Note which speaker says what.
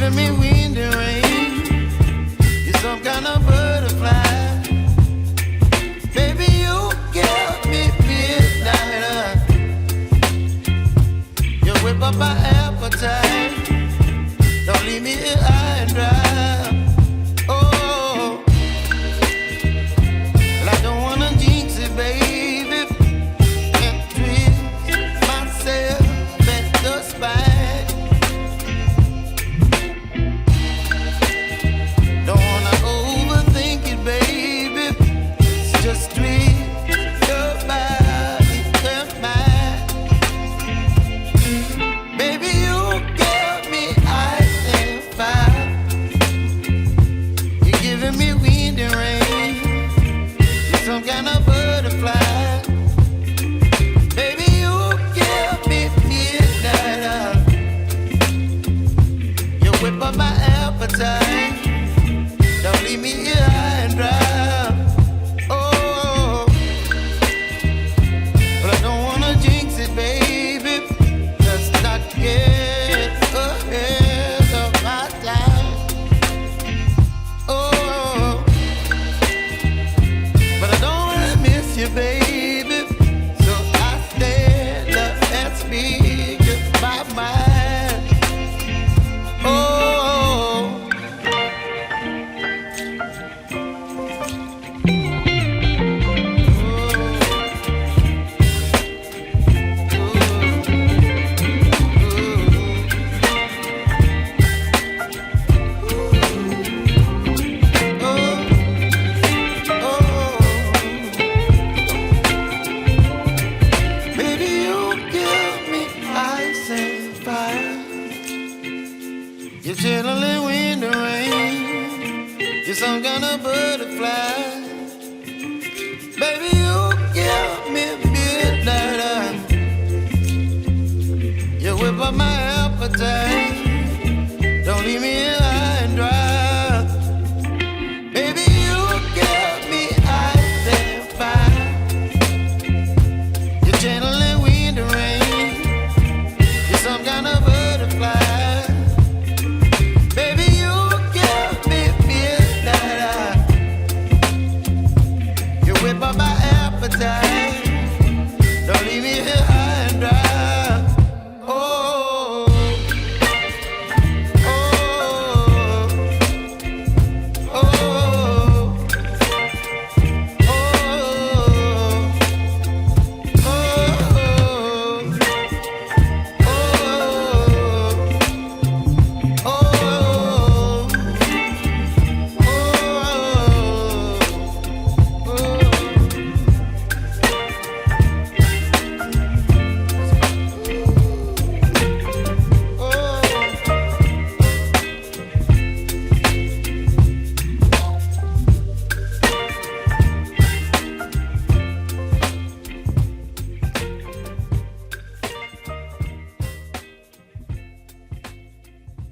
Speaker 1: giving me wind and rain. You're some kind of butterfly. Baby, you give me midnight. You whip up my appetite. Don't leave me here high and dry. Oh, well, I don't wanna jinx it, baby, and twist myself at the spine. Don't wanna overthink it, baby. It's just twist your body and mine. Baby, you give me ice and fire. You're giving me wind and rain. You're some kind of butterfly. Baby, you give me midnight. You whip up my appetite. Don't leave me here high and dry. Oh, but I don't wanna jinx it, baby. Let's not get ahead of my time. Oh, but I don't wanna miss you, baby. So I stand up and speak my mind. Oh. Baby, you give me ice and fire. You're chilling wind and rain. You're some kind of butterfly. Baby, you give me midnight. You whip up my appetite.